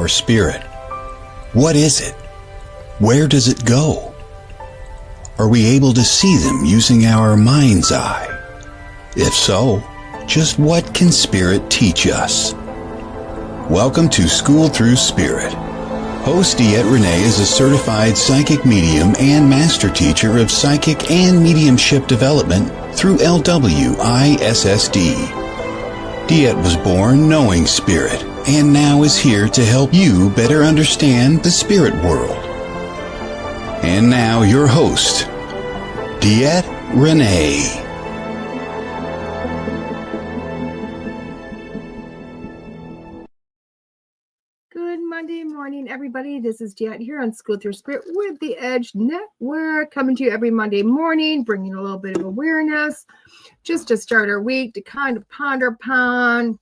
our spirit? What is it? Where does it go? Are we able to see them using our mind's eye? If so, just what can spirit teach us? Welcome to School Through Spirit. Host DeEtte Renee is a certified psychic medium and master teacher of psychic and mediumship development through LWISSD. DeEtte was born knowing spirit and now is here to help you better understand the spirit world. And now your host, DeEtte Renee. Monday morning, everybody. This is DeEtte here on School Through Spirit with the Edge Network, coming to you every Monday morning, bringing a little bit of awareness just to start our week, to kind of ponder upon.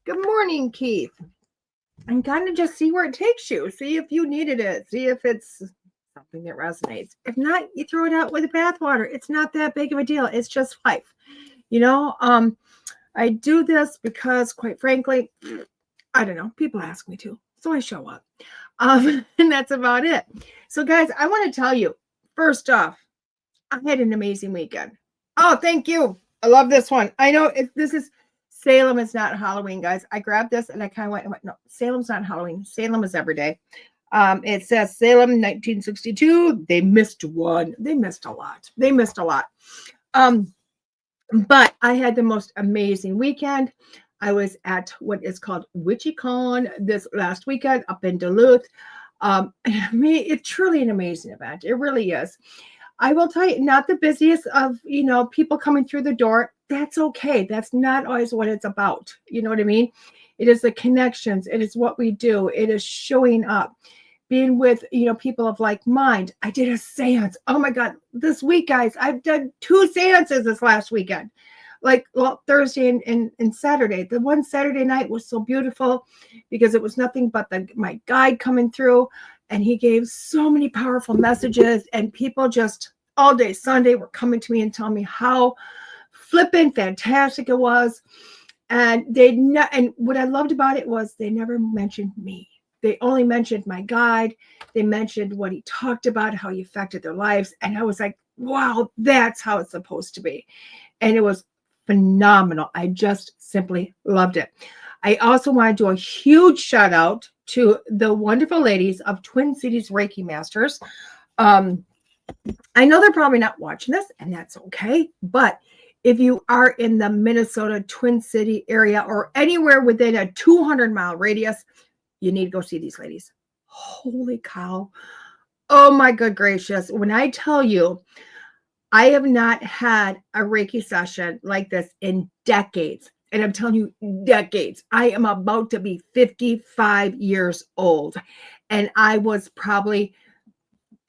Good morning, Keith. And kind of just see where it takes you. See if you needed it. See if it's something that resonates. If not, you throw it out with the bathwater. It's not that big of a deal. It's just life. You know, I do this because, quite frankly, I don't know. People ask me to. So I show up. And that's about it. So guys, I want to tell you, first off, I had an amazing weekend. Oh, thank you. I love this one. I know this is Salem. It's not Halloween, guys. I grabbed this and I kind of went, no, Salem's not Halloween. Salem is every day. It says Salem 1962. They missed one. They missed a lot. But I had the most amazing weekend. I was at what is called WitchyCon this last weekend up in Duluth. I mean, it's truly an amazing event. It really is. I will tell you, not the busiest of, people coming through the door. That's okay. That's not always what it's about. You know what I mean? It is the connections. It is what we do. It is showing up, being with, people of like mind. I did a seance. Oh my God. This week, guys, I've done 2 seances this last weekend. Thursday and Saturday. The one Saturday night was so beautiful because it was nothing but my guide coming through, and he gave so many powerful messages, and people just all day Sunday were coming to me and telling me how flippin' fantastic it was. And and what I loved about it was they never mentioned me. They only mentioned my guide. They mentioned what he talked about, how he affected their lives. And I was like, wow, that's how it's supposed to be. And it was phenomenal. I just simply loved it. I also want to do a huge shout out to the wonderful ladies of Twin Cities Reiki Masters. I know they're probably not watching this, and that's okay. But if you are in the Minnesota Twin City area or anywhere within a 200-mile radius, you need to go see these ladies. Holy cow. Oh my good gracious. When I tell you, I have not had a Reiki session like this in decades. And I'm telling you, decades. I am about to be 55 years old. And I was probably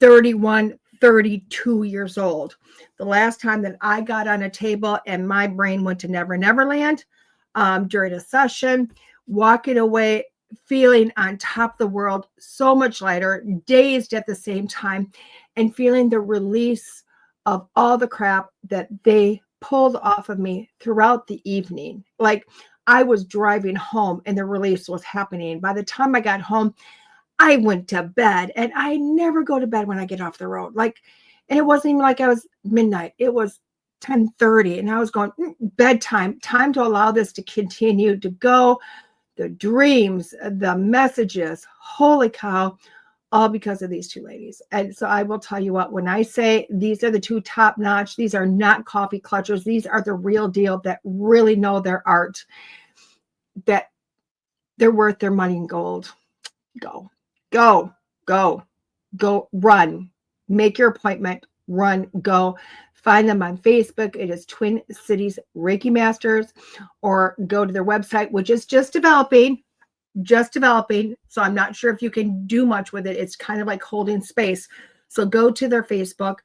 31, 32 years old. The last time that I got on a table and my brain went to Never Never Land during a session, walking away, feeling on top of the world, so much lighter, dazed at the same time, and feeling the release of all the crap that they pulled off of me throughout the evening. Like, I was driving home and the release was happening. By the time I got home, I went to bed, and I never go to bed when I get off the road. And it wasn't even like I was midnight. It was 10:30 and I was going, bedtime, time to allow this to continue to go. The dreams, the messages, holy cow. All because of these 2 ladies. And so I will tell you what, when I say these are the 2 top notch, these are not coffee clutchers. These are the real deal that really know their art, that they're worth their money in gold. Go, run, make your appointment, run, go. Find them on Facebook. It is Twin Cities Reiki Masters, or go to their website, which is just developing. So I'm not sure if you can do much with it. It's kind of like holding space. So go to their Facebook,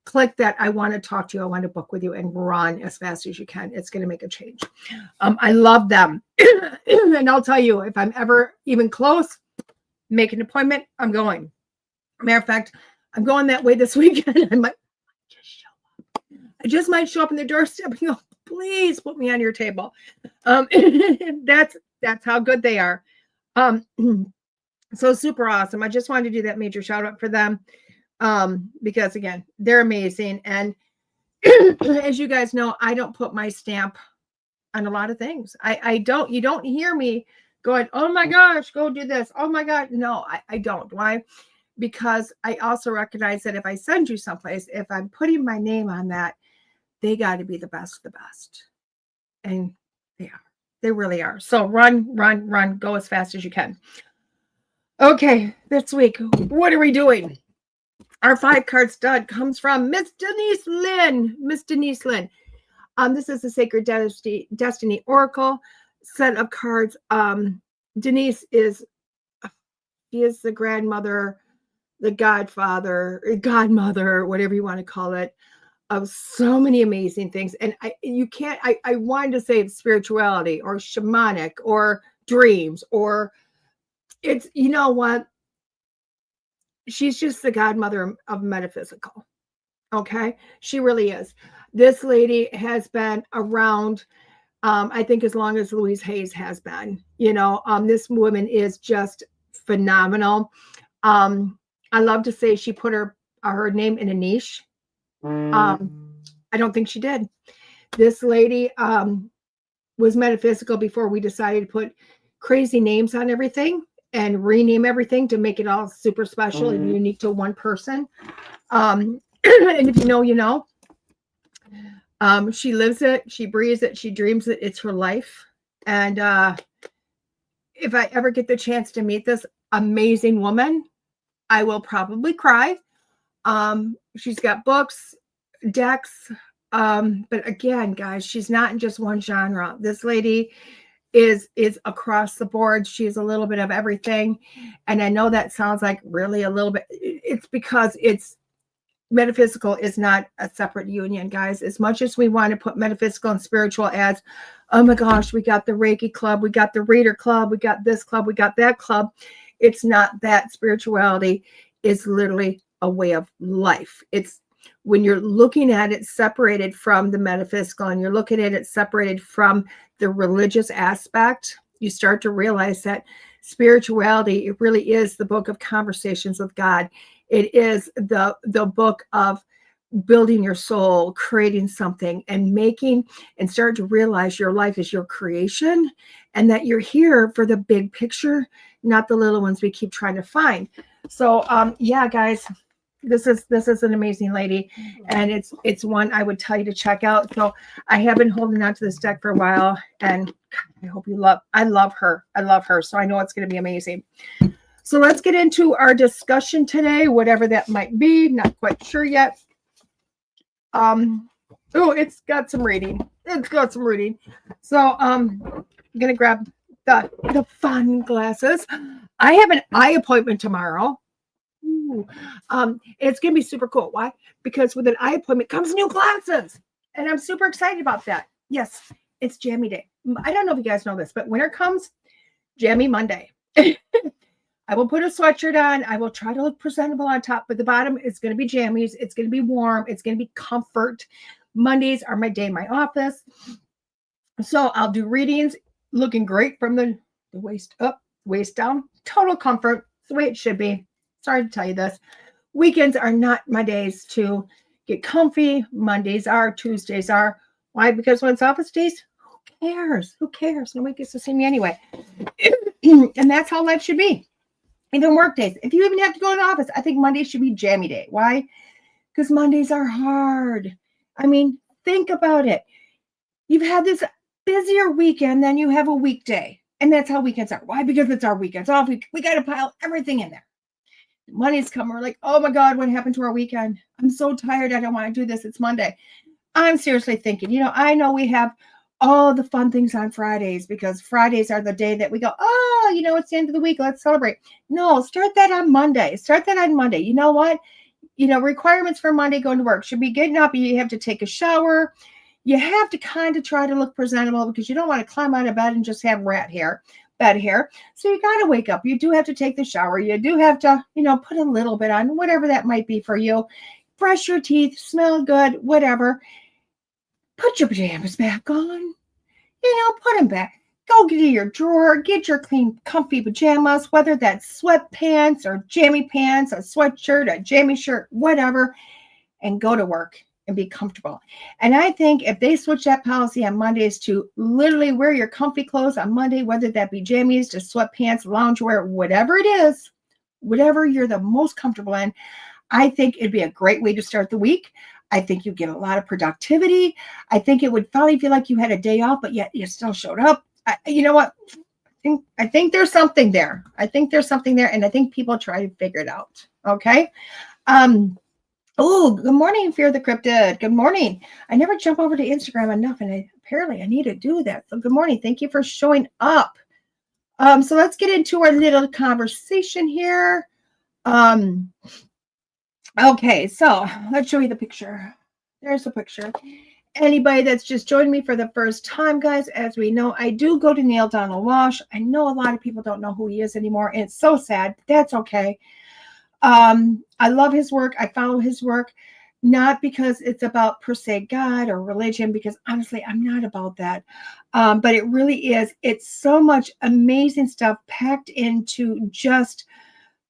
click that I want to talk to you, I want to book with you, and run as fast as you can. It's going to make a change. I love them. And I'll tell you, if I'm ever even close, make an appointment, I'm going. Matter of fact, I'm going that way this weekend. I might just show up. I just might show up in the doorstep and go, please put me on your table. That's how good they are. So super awesome. I just wanted to do that major shout out for them. Because again, they're amazing. And as you guys know, I don't put my stamp on a lot of things. I don't, you don't hear me going, oh my gosh, go do this. Oh my God. No, I don't. Why? Because I also recognize that if I send you someplace, if I'm putting my name on that, they got to be the best of the best. And they are. They really are. So run, run, run, go as fast as you can. Okay, this week, what are we doing? Our 5-card stud comes from Miss Denise Lynn. Miss Denise Lynn. This is the Sacred Destiny Oracle set of cards. Denise is the grandmother, the godfather, godmother, whatever you want to call it, of so many amazing things. And I wanted to say spirituality or shamanic or dreams, or it's, you know what? She's just the godmother of metaphysical. Okay. She really is. This lady has been around, I think as long as Louise Hayes has been, this woman is just phenomenal. I love to say she put her name in a niche. I don't think she did. This lady was metaphysical before we decided to put crazy names on everything and rename everything to make it all super special and unique to one person. And if you know, you know. She lives it, she breathes it, she dreams it. It's her life. And if I ever get the chance to meet this amazing woman, I will probably cry. She's got books, decks. But again, guys, she's not in just one genre. This lady is across the board. She's a little bit of everything. And I know that sounds like really a little bit. It's because it's metaphysical is not a separate union, guys. As much as we want to put metaphysical and spiritual as, oh my gosh, we got the Reiki club, we got the reader club, we got this club, we got that club. It's not that. Spirituality is literally a way of life. It's when you're looking at it separated from the metaphysical and you're looking at it separated from the religious aspect, you start to realize that spirituality, it really is the book of conversations with God. It is the book of building your soul, creating something, and making and start to realize your life is your creation and that you're here for the big picture, not the little ones we keep trying to find. So yeah, guys, this is an amazing lady, and it's one I would tell you to check out. So I have been holding on to this deck for a while, and I hope you I love her. So I know it's going to be amazing. So let's get into our discussion today, whatever that might be. Not quite sure yet. Oh, it's got some reading. So I'm gonna grab the fun glasses. I have an eye appointment tomorrow. Ooh. It's gonna be super cool. Why? Because with an eye appointment comes new glasses, and I'm super excited about that. Yes, it's Jammy Day. I don't know if you guys know this, but winter comes, Jammy Monday. I will put a sweatshirt on. I will try to look presentable on top, but the bottom is going to be jammies. It's going to be warm. It's going to be comfort. Mondays are my day in my office. So I'll do readings looking great from the waist up, waist down. Total comfort. It's the way it should be. Sorry to tell you this. Weekends are not my days to get comfy. Mondays are. Tuesdays are. Why? Because when it's office days, who cares? Who cares? Nobody gets to see me anyway. And that's how life should be. Even work days. If you even have to go to the office, I think Monday should be jammy day. Why? Because Mondays are hard. I mean, think about it. You've had this busier weekend than you have a weekday. And that's how weekends are. Why? Because it's our weekends off. We got to pile everything in there. Mondays come. We're like, oh my God, what happened to our weekend? I'm so tired. I don't want to do this. It's Monday. I'm seriously thinking, I know we have all the fun things on Fridays because Fridays are the day that we go, oh, it's the end of the week. Let's celebrate. No, start that on Monday. You know what? Requirements for Monday going to work should be getting up. You have to take a shower. You have to kind of try to look presentable because you don't want to climb out of bed and just have bed hair. So you got to wake up. You do have to take the shower. You do have to, put a little bit on, whatever that might be for you. Brush your teeth, smell good, whatever. Put your pajamas back on. Put them back. Go get your drawer, get your clean, comfy pajamas, whether that's sweatpants or jammy pants, a sweatshirt, a jammy shirt, whatever, and go to work and be comfortable. And I think if they switch that policy on Mondays to literally wear your comfy clothes on Monday, whether that be jammies to sweatpants, loungewear, whatever it is, whatever you're the most comfortable in, I think it'd be a great way to start the week. I think you get a lot of productivity. I think it would finally feel like you had a day off, but yet you still showed up. You know what? I think there's something there. I think there's something there, and I think people try to figure it out. Okay. Oh, good morning, Fear the Cryptid. Good morning. I never jump over to Instagram enough, and apparently I need to do that. So good morning. Thank you for showing up. So let's get into our little conversation here. Okay, so let's show you the picture. There's the picture. Anybody that's just joined me for the first time, guys, as we know, I do go to Neil Donald Walsh. I know a lot of people don't know who he is anymore, and it's so sad. That's okay. I love his work. I follow his work, not because it's about per se God or religion, because honestly, I'm not about that. But it really is. It's so much amazing stuff packed into just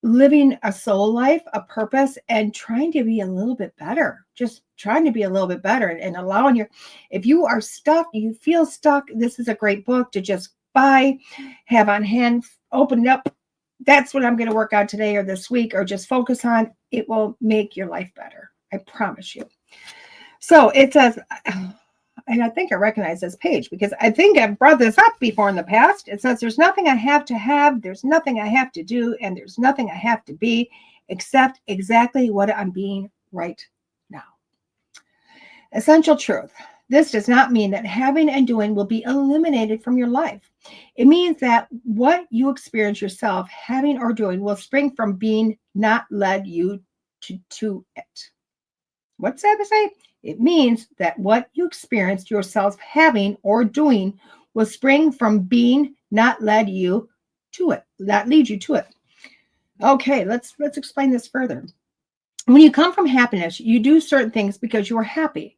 living a soul life, a purpose, and trying to be a little bit better, just trying to be a little bit better and allowing if you are stuck, you feel stuck, this is a great book to just buy, have on hand, open it up. That's what I'm going to work on today or this week, or just focus on. It will make your life better. I promise you. So it says, and I think I recognize this page because I think I've brought this up before in the past. It says, there's nothing I have to have, there's nothing I have to do, and there's nothing I have to be except exactly what I'm being right now. Essential truth. This does not mean that having and doing will be eliminated from your life. It means that what you experience yourself having or doing will spring from being, not led you to it. What's that to say? It means that what you experienced yourself having or doing will spring from being, not led you to it, not lead you to it. Okay, let's explain this further. When you come from happiness, you do certain things because you are happy,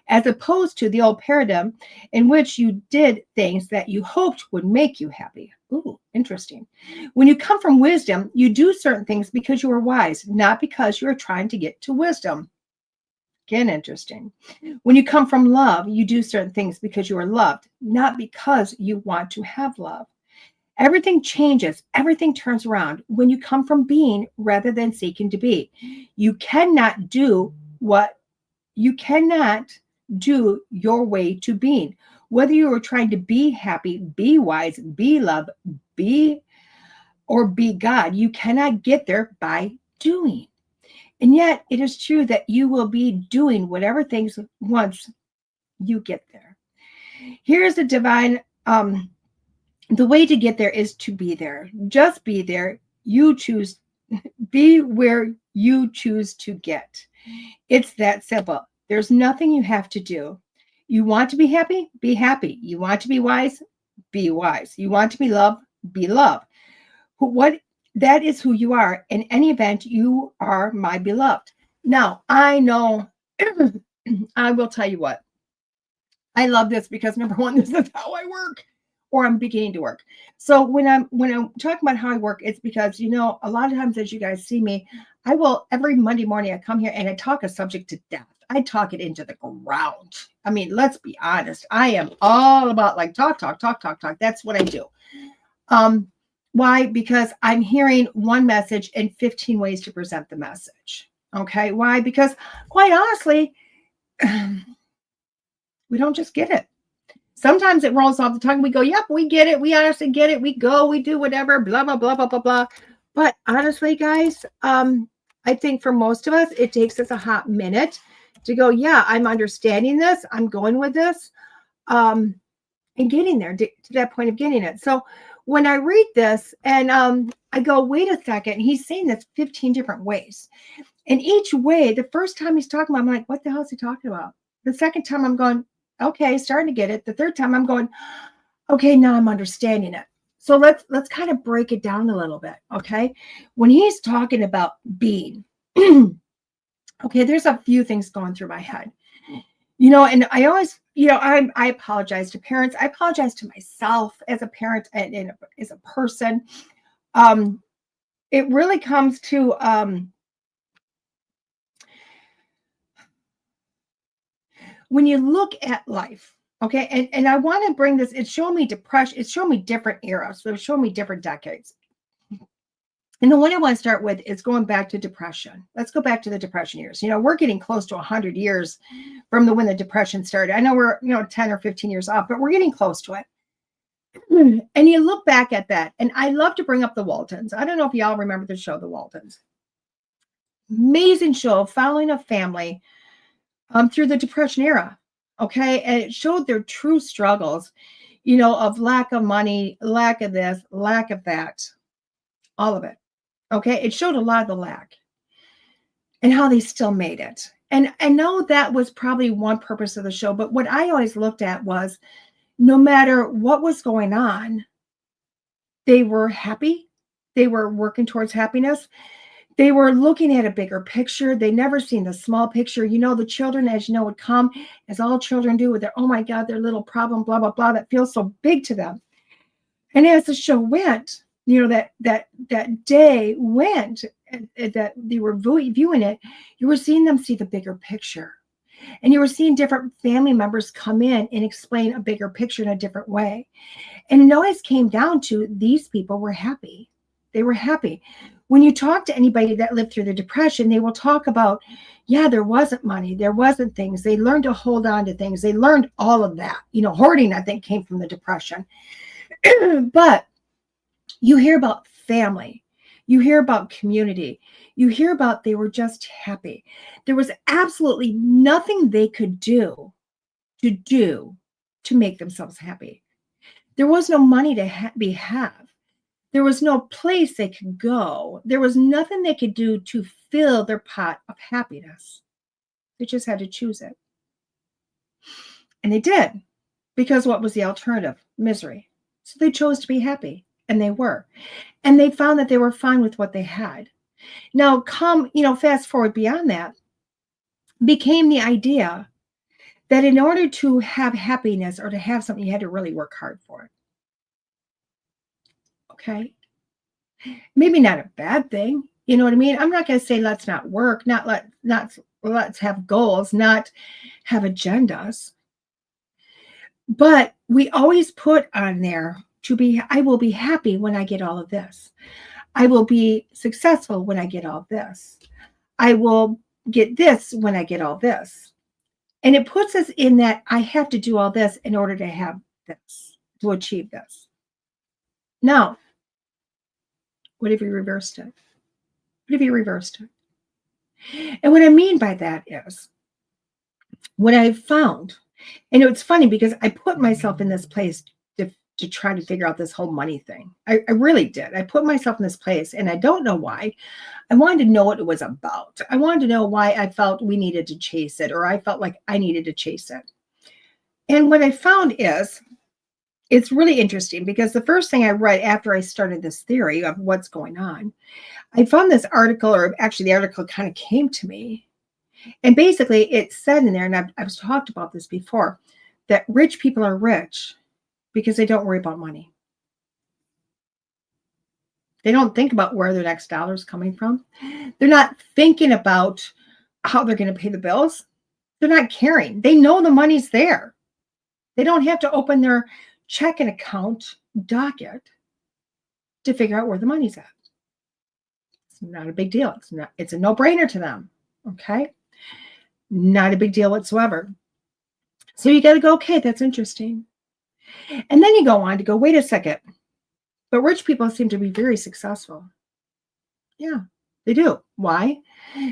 as opposed to the old paradigm in which you did things that you hoped would make you happy. Ooh, interesting. When you come from wisdom, you do certain things because you are wise, not because you are trying to get to wisdom. Again, interesting. When you come from love, you do certain things because you are loved, not because you want to have love. Everything changes. Everything turns around when you come from being rather than seeking to be. You cannot do your way to being. Whether you are trying to be happy, be wise, be love, be God, you cannot get there by doing. And yet it is true that you will be doing whatever things once you get there. Here's the divine, the way to get there is to be there. Just be there. You choose, be where you choose to get. It's that simple. There's nothing you have to do. You want to be happy? Be happy. You want to be wise? Be wise. You want to be loved? Be loved. That is who you are. In any event, you are my beloved. Now, I know, I will tell you what. I love this because number one, this is how I work, or I'm beginning to work. So when I'm talking about how I work, it's because, a lot of times as you guys see me, I will, every Monday morning, I come here and I talk a subject to death. I talk it into the ground. I mean, let's be honest. I am all about like talk. That's what I do. Why? Because I'm hearing one message and 15 ways to present the message. Okay. Why? Because quite honestly, we don't just get it. Sometimes it rolls off the tongue. We go, yep, we get it. We honestly get it. We go, we do whatever, blah, blah, blah, blah, blah, blah. But honestly, guys, I think for most of us, it takes us a hot minute to go, yeah, I'm understanding this. I'm going with this, and getting there to that point of getting it. So when I read this and I go, wait a second, he's saying this 15 different ways. And each way, the first time he's talking about, I'm like, what the hell is he talking about? The second time I'm going, okay, starting to get it. The third time I'm going, okay, now I'm understanding it. So let's kind of break it down a little bit, okay? When he's talking about being, okay, there's a few things going through my head. And I always, I apologize to parents. I apologize to myself as a parent and as a person. It really comes to when you look at life, okay, and I want to bring this, it's showing me depression, it's showing me different eras, so it's showing me different decades. And the one I want to start with is going back to depression. Let's go back to the depression years. We're getting close to 100 years from when the depression started. I know we're 10 or 15 years off, but we're getting close to it. And you look back at that, and I love to bring up the Waltons. I don't know if y'all remember the show, The Waltons. Amazing show following a family through the depression era. Okay. And it showed their true struggles, of lack of money, lack of this, lack of that, all of it. Okay. It showed a lot of the lack and how they still made it. And I know that was probably one purpose of the show, but what I always looked at was no matter what was going on, they were happy. They were working towards happiness. They were looking at a bigger picture. They never seen the small picture. The children, as would come, as all children do with their, oh my God, their little problem, blah, blah, blah, that feels so big to them. And as the show went, that day went, that they were viewing it, you were seeing them see the bigger picture. And you were seeing different family members come in and explain a bigger picture in a different way. And it always came down to these people were happy. They were happy. When you talk to anybody that lived through the depression, they will talk about, there wasn't money. There wasn't things. They learned to hold on to things. They learned all of that. Hoarding, I think, came from the depression. But you hear about family. You hear about community. You hear about they were just happy. There was absolutely nothing they could do to make themselves happy. There was no money to have. There was no place they could go. There was nothing they could do to fill their pot of happiness. They just had to choose it. And they did, because what was the alternative? Misery. So they chose to be happy, and they were. And they found that they were fine with what they had. Now, fast forward beyond that, became the idea that in order to have happiness or to have something, you had to really work hard for it. Okay. Maybe not a bad thing. You know what I mean? I'm not going to say let's not work, let's have goals, not have agendas. But we always put on there I will be happy when I get all of this. I will be successful when I get all this. I will get this when I get all this. And it puts us in that I have to do all this in order to have this, to achieve this. Now, what if you reversed it? What if you reversed it? And what I mean by that is what I've found, and it's funny because I put myself in this place to try to figure out this whole money thing. I really did. I put myself in this place, and I don't know why. I wanted to know what it was about. I wanted to know why I felt we needed to chase it, or I felt like I needed to chase it. And what I found is, it's really interesting because the first thing I read after I started this theory of what's going on, I found this article, or actually the article kind of came to me. And basically it said in there, and I've talked about this before, that rich people are rich because they don't worry about money. They don't think about where their next dollar is coming from. They're not thinking about how they're going to pay the bills. They're not caring. They know the money's there. They don't have to open their checking account docket to figure out where the money's at. It's not a big deal. It's a no-brainer to them. Okay. Not a big deal whatsoever. So you got to go, okay, that's interesting. And then you go on to go, wait a second. But rich people seem to be very successful. Yeah, they do. Why?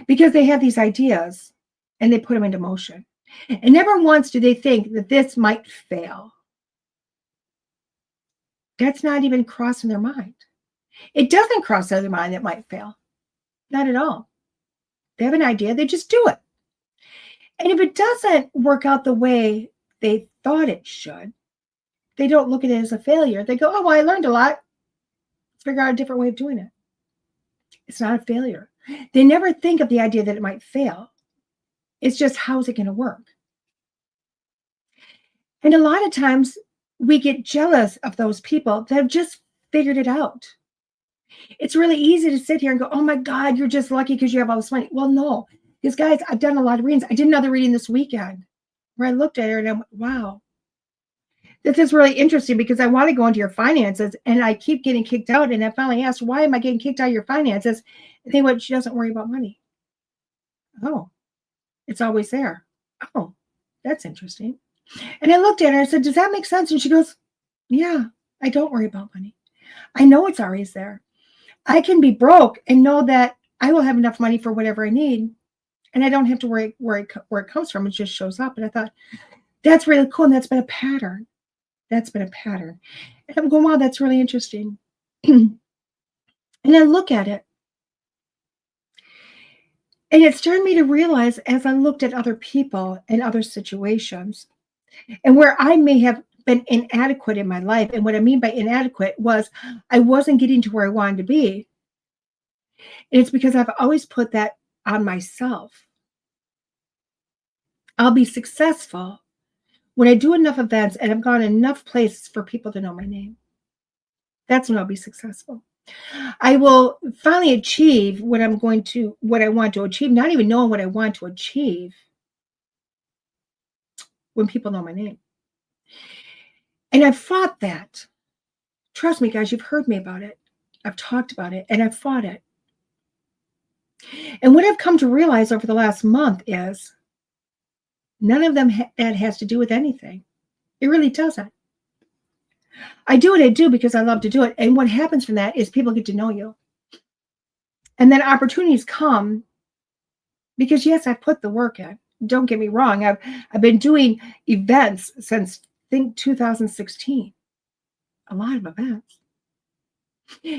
Because they have these ideas and they put them into motion. And never once do they think that this might fail. That's not even crossing their mind. It doesn't cross their mind that it might fail. Not at all. They have an idea, they just do it. And if it doesn't work out the way they thought it should, they don't look at it as a failure. They go, oh, well, I learned a lot. Let's figure out a different way of doing it. It's not a failure. They never think of the idea that it might fail. It's just, how's it going to work? And a lot of times we get jealous of those people that have just figured it out. It's really easy to sit here and go, oh my God, you're just lucky because you have all this money. Well, no, because guys, I've done a lot of readings. I did another reading this weekend where I looked at her and I went, wow, this is really interesting because I want to go into your finances and I keep getting kicked out. And I finally asked, why am I getting kicked out of your finances? And they went, she doesn't worry about money. Oh, it's always there. Oh, that's interesting. And I looked at her and I said, does that make sense? And she goes, yeah, I don't worry about money. I know it's always there. I can be broke and know that I will have enough money for whatever I need. And I don't have to worry where it comes from. It just shows up. And I thought, that's really cool. And that's been a pattern. That's been a pattern. And I'm going, wow, that's really interesting. And I look at it. And it started me to realize as I looked at other people and other situations and where I may have been inadequate in my life. And what I mean by inadequate was I wasn't getting to where I wanted to be. And it's because I've always put that on myself. I'll be successful when I do enough events and I've gone enough places for people to know my name. That's when I'll be successful. I will finally achieve what I want to achieve, not even knowing what I want to achieve when people know my name. And I've fought that. Trust me, guys, you've heard me about it. I've talked about it and I've fought it. And what I've come to realize over the last month is none of them that has to do with anything. It really doesn't. I do what I do because I love to do it. And what happens from that is people get to know you. And then opportunities come because, yes, I've put the work in. Don't get me wrong. I've been doing events since, I think, 2016. A lot of events.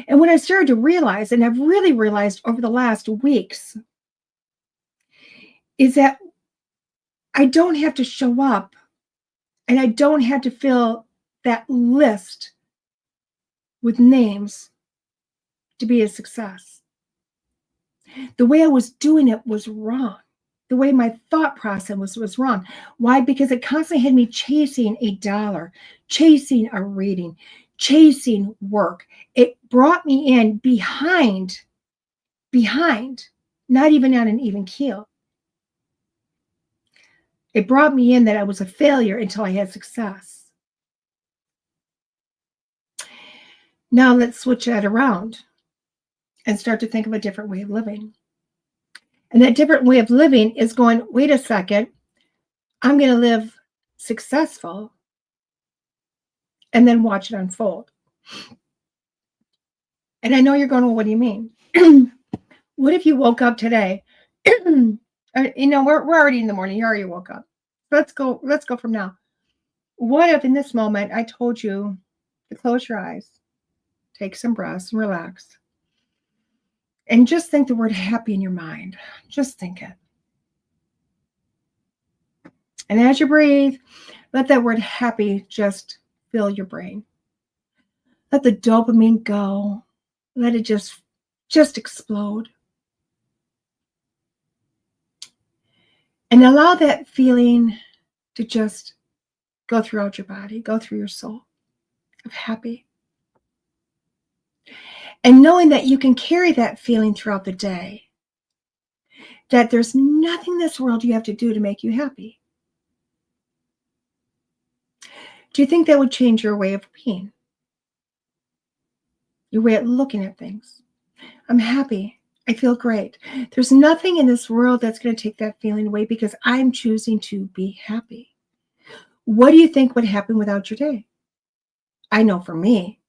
And what I started to realize, and I've really realized over the last weeks, is that I don't have to show up and I don't have to fill that list with names to be a success. The way I was doing it was wrong. The way my thought process was wrong. Why? Because it constantly had me chasing a dollar, chasing a reading, chasing work. It brought me in behind, not even on an even keel. It brought me in that I was a failure until I had success. Now let's switch that around and start to think of a different way of living. And that different way of living is going, wait a second, I'm going to live successful and then watch it unfold. And I know you're going, well, what do you mean? What if you woke up today? We're already in the morning. You already woke up. Let's go from now. What if in this moment I told you to close your eyes, take some breaths and relax. And just think the word happy in your mind. Just think it. And as you breathe, let that word happy just fill your brain. Let the dopamine go. Let it just explode. And allow that feeling to just go throughout your body, go through your soul of happy. And knowing that you can carry that feeling throughout the day, that there's nothing in this world you have to do to make you happy. Do you think that would change your way of being? Your way of looking at things? I'm happy. I feel great. There's nothing in this world that's going to take that feeling away because I'm choosing to be happy. What do you think would happen without your day? I know for me,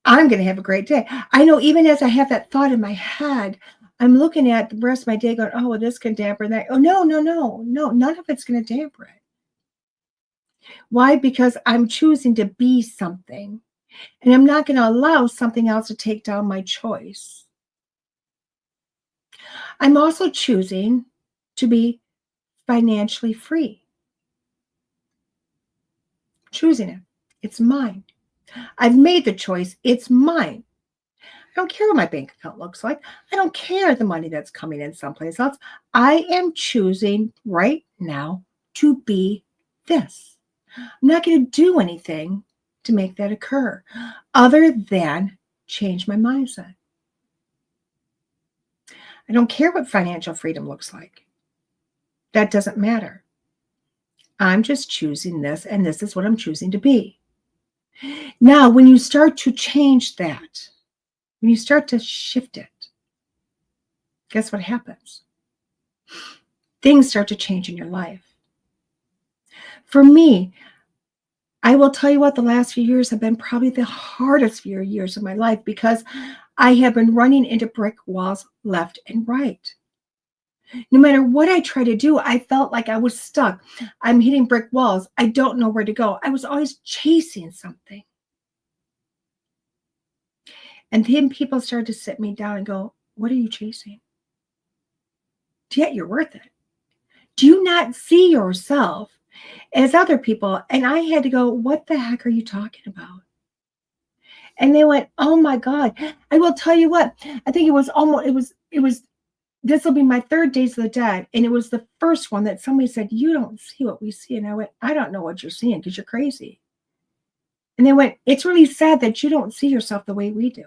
I'm going to have a great day. I know even as I have that thought in my head, I'm looking at the rest of my day going, oh, well, this can dampen that. Oh, no, none of it's going to dampen it. Why? Because I'm choosing to be something, and I'm not going to allow something else to take down my choice. I'm also choosing to be financially free. Choosing it. It's mine. I've made the choice. It's mine. I don't care what my bank account looks like. I don't care the money that's coming in someplace else. I am choosing right now to be this. I'm not going to do anything to make that occur other than change my mindset. I don't care what financial freedom looks like. That doesn't matter. I'm just choosing this, and this is what I'm choosing to be. Now, when you start to change that, when you start to shift it, guess what happens? Things start to change in your life. For me, I will tell you what, the last few years have been probably the hardest few years of my life because I have been running into brick walls left and right. No matter what I try to do, I felt like I was stuck. I'm hitting brick walls. I don't know where to go. I was always chasing something. And then people started to sit me down and go, what are you chasing? DeEtte, you're worth it. Do you not see yourself as other people? And I had to go, what the heck are you talking about? And they went, oh my God. I will tell you what, I think this will be my third Days of the Dead. And it was the first one that somebody said, you don't see what we see. And I went, I don't know what you're seeing because you're crazy. And they went, it's really sad that you don't see yourself the way we do.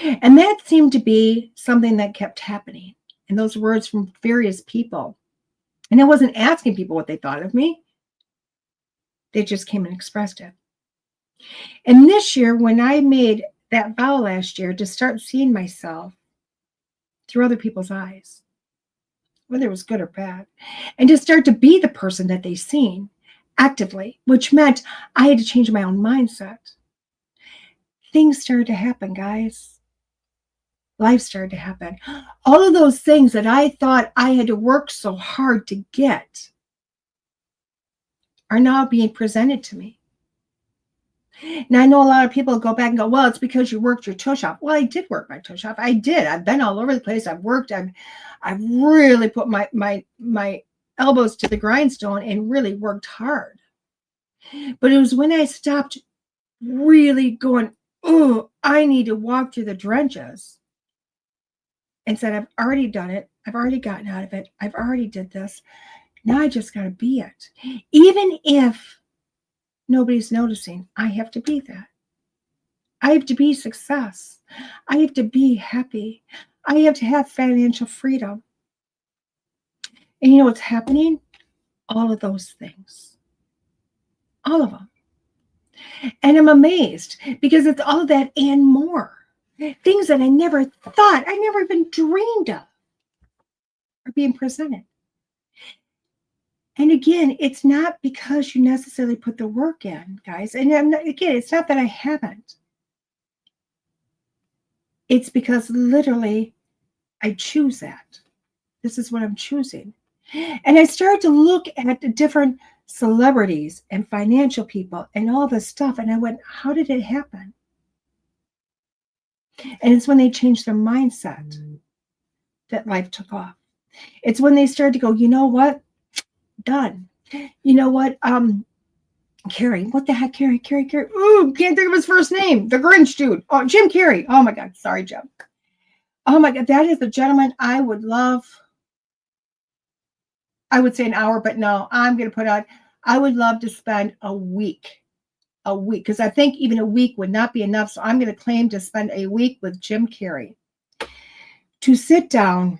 And that seemed to be something that kept happening. And those words from various people. And I wasn't asking people what they thought of me. They just came and expressed it. And this year, when I made that vow last year to start seeing myself through other people's eyes, whether it was good or bad, and to start to be the person that they seen actively, which meant I had to change my own mindset. Things started to happen, guys. Life started to happen. All of those things that I thought I had to work so hard to get are now being presented to me. Now, I know a lot of people go back and go, well, it's because you worked your tush off. Well, I did work my tush off. I did. I've been all over the place. I've worked. I've really put my elbows to the grindstone and really worked hard. But it was when I stopped really going, oh, I need to walk through the trenches, and said, I've already done it. I've already gotten out of it. I've already did this. Now I just got to be it. Even if nobody's noticing, I have to be that. I have to be success. I have to be happy. I have to have financial freedom. And you know what's happening? All of those things. All of them. And I'm amazed because it's all of that and more. Things that I never thought, I never even dreamed of are being presented. And again, it's not because you necessarily put the work in, guys. And it's not that I haven't. It's because literally I choose that. This is what I'm choosing. And I started to look at the different celebrities and financial people and all this stuff. And I went, how did it happen? And it's when they changed their mindset that life took off. It's when they started to go, you know what? Done. You know what? Carrey. What the heck, Carrey? Ooh, can't think of his first name. The Grinch dude. Oh, Jim Carrey. Oh my God. Sorry, Jim. Oh my God. That is the gentleman I would love. I would say an hour, but no, I'm going to put on. I would love to spend a week, because I think even a week would not be enough. So I'm going to claim to spend a week with Jim Carrey to sit down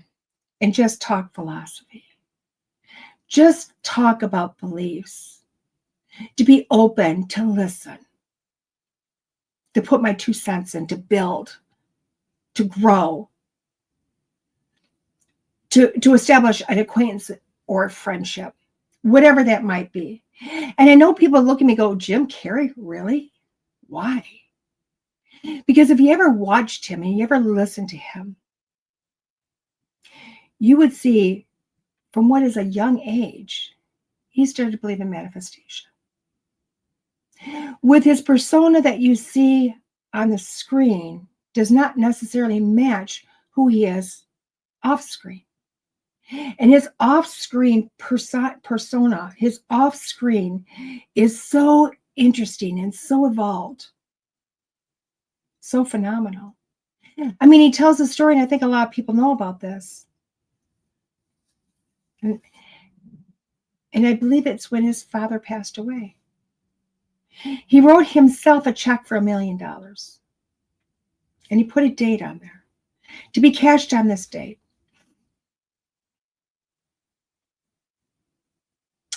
and just talk philosophy. Just talk about beliefs, to be open, to listen, to put my 2 cents in, to build, to grow, to establish an acquaintance or a friendship, whatever that might be. And I know people look at me and go, Jim Carrey, really? Why? Because if you ever watched him and you ever listened to him, you would see from what is a young age, he started to believe in manifestation. With his persona that you see on the screen does not necessarily match who he is off screen. And his off-screen persona, his off-screen is so interesting and so evolved, so phenomenal. I mean, he tells a story, and I think a lot of people know about this. And And I believe it's when his father passed away. He wrote himself a check for $1 million. And he put a date on there to be cashed on this date.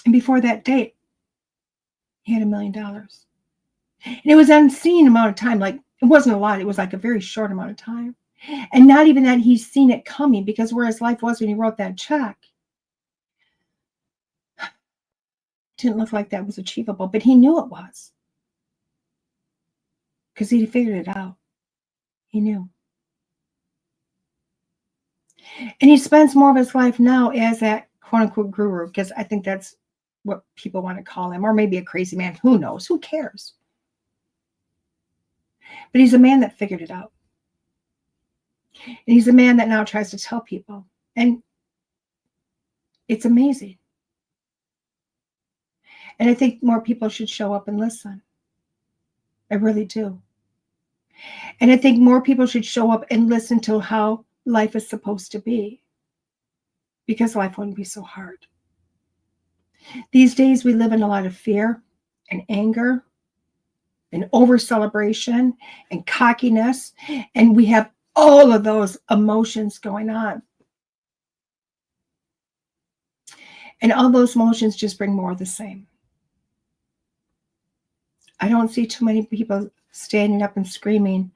And before that date, he had $1 million. And it was an unseen amount of time. Like, it wasn't a lot. It was like a very short amount of time. And not even that he's seen it coming, because where his life was when he wrote that check didn't look like that was achievable, but he knew it was, because he figured it out. He knew. And he spends more of his life now as that quote-unquote guru, because I think that's what people want to call him, or maybe a crazy man. Who knows? Who cares? But he's a man that figured it out. And he's a man that now tries to tell people. And it's amazing. And I think more people should show up and listen. I really do. And I think more people should show up and listen to how life is supposed to be, because life wouldn't be so hard. These days we live in a lot of fear and anger and over celebration and cockiness, and we have all of those emotions going on. And all those emotions just bring more of the same. I don't see too many people standing up and screaming,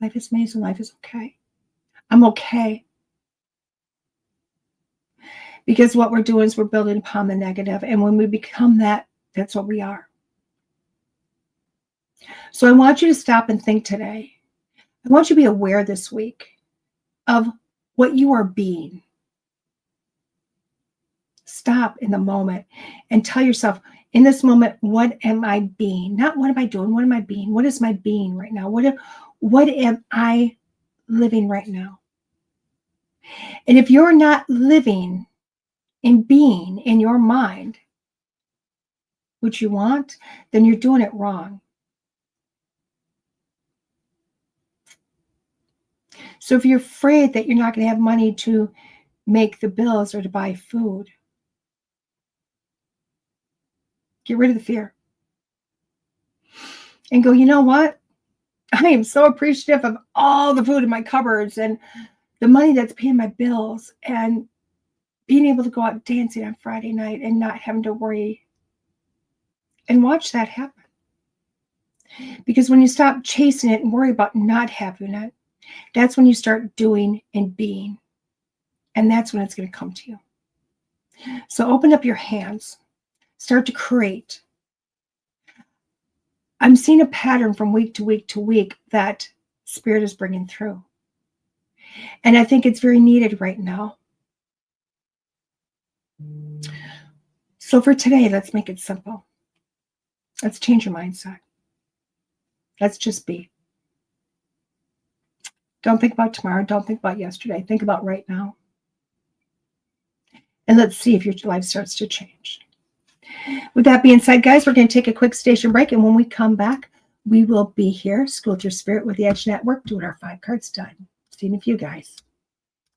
life is amazing, life is okay. I'm okay. Because what we're doing is we're building upon the negative. And when we become that, that's what we are. So I want you to stop and think today. I want you to be aware this week of what you are being. Stop in the moment and tell yourself, in this moment, what am I being? Not what am I doing? What am I being? What is my being right now? What am I living right now? And if you're not living in being in your mind what you want, then you're doing it wrong. So if you're afraid that you're not going to have money to make the bills or to buy food, get rid of the fear. And go, you know what? I am so appreciative of all the food in my cupboards and the money that's paying my bills, and being able to go out dancing on Friday night and not having to worry. And watch that happen. Because when you stop chasing it and worry about not having it, that's when you start doing and being. And that's when it's going to come to you. So open up your hands. Start to create. I'm seeing a pattern from week to week to week that Spirit is bringing through. And I think it's very needed right now. So for today, let's make it simple. Let's change your mindset. Let's just be. Don't think about tomorrow. Don't think about yesterday. Think about right now. And let's see if your life starts to change. With that being said, guys, we're going to take a quick station break. And when we come back, we will be here, School Through Spirit with the Edge Network, doing our 5 cards done. See you in a few, guys.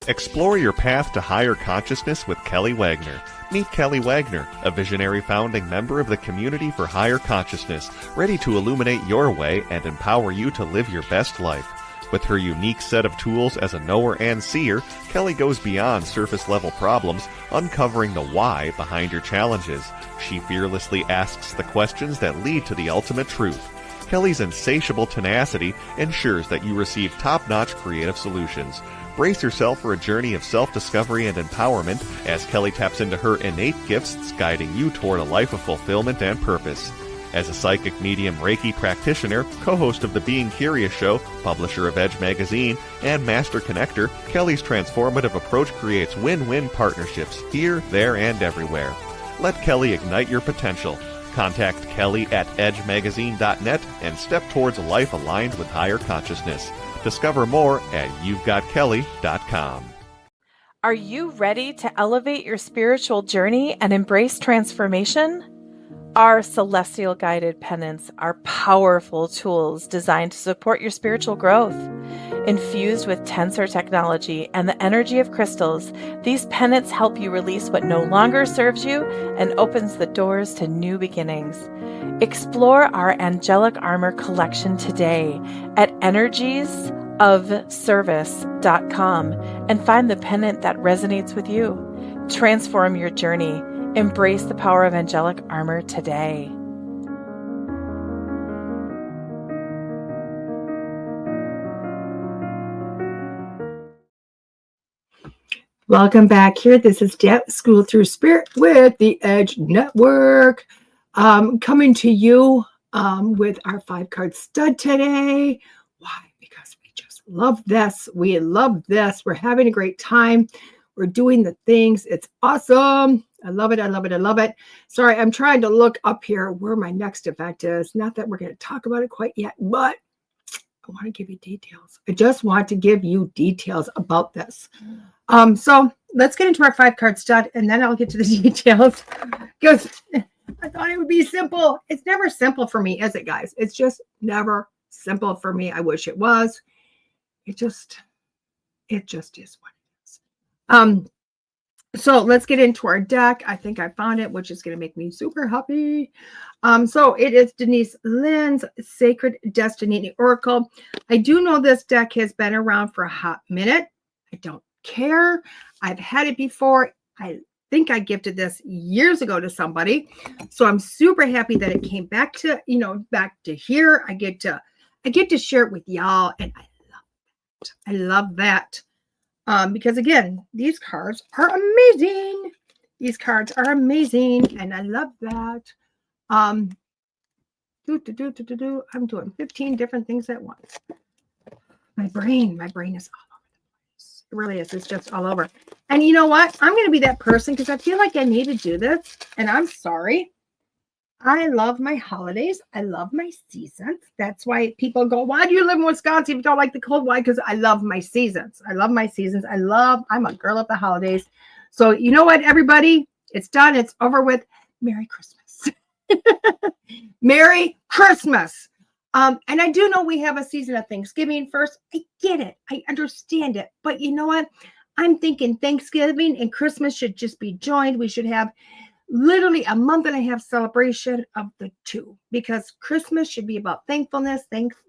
Explore your path to higher consciousness with Kelly Wagner. Meet Kelly Wagner, a visionary founding member of the Community for Higher Consciousness, ready to illuminate your way and empower you to live your best life. With her unique set of tools as a knower and seer, Kelly goes beyond surface-level problems, uncovering the why behind your challenges. She fearlessly asks the questions that lead to the ultimate truth. Kelly's insatiable tenacity ensures that you receive top-notch creative solutions. Brace yourself for a journey of self-discovery and empowerment as Kelly taps into her innate gifts, guiding you toward a life of fulfillment and purpose. As a psychic medium Reiki practitioner, co-host of The Being Curious Show, publisher of Edge Magazine, and master connector, Kelly's transformative approach creates win-win partnerships here, there, and everywhere. Let Kelly ignite your potential. Contact Kelly at edgemagazine.net and step towards a life aligned with higher consciousness. Discover more at you'vegotkelly.com. Are you ready to elevate your spiritual journey and embrace transformation? Our celestial guided pendants are powerful tools designed to support your spiritual growth. Infused with tensor technology and the energy of crystals, these pennants help you release what no longer serves you and opens the doors to new beginnings. Explore our angelic armor collection today at energiesofservice.com and find the pennant that resonates with you. Transform your journey. Embrace the power of angelic armor today. Welcome back here. This is DeEtte, School Through Spirit with the Edge Network. Coming to you with our 5-card stud today. Why? Because we just love this. We love this. We're having a great time. We're doing the things. It's awesome. I love it. I love it. I love it. Sorry, I'm trying to look up here where my next event is. Not that we're going to talk about it quite yet, but I want to give you details. I just want to give you details about this. So let's get into our 5-card stud, and then I'll get to the details, because I thought it would be simple. It's never simple for me, is it, guys? It's just never simple for me. I wish it was. It just is what it is. So let's get into our deck. I think I found it, which is going to make me super happy. So it is Denise Lynn's Sacred Destiny Oracle. I do know this deck has been around for a hot minute. I don't care. I've had it before. I think I gifted this years ago to somebody. So I'm super happy that it came back to, back to here. I get to share it with y'all, and I love it. I love that. Because again, these cards are amazing. These cards are amazing, and I love that. I'm doing 15 different things at once. My brain is all over the place. It really is. It's just all over. And you know what? I'm going to be that person because I feel like I need to do this, and I'm sorry. I love my holidays. I love my seasons. That's why people go, why do you live in Wisconsin if you don't like the cold? Why? Because I love my seasons. I love my seasons. I'm a girl of the holidays. So you know what, everybody? It's done. It's over with. Merry Christmas. Merry Christmas. And I do know we have a season of Thanksgiving first. I get it. I understand it. But you know what? I'm thinking Thanksgiving and Christmas should just be joined. We should have literally a month and a half celebration of the two, because Christmas should be about thankfulness.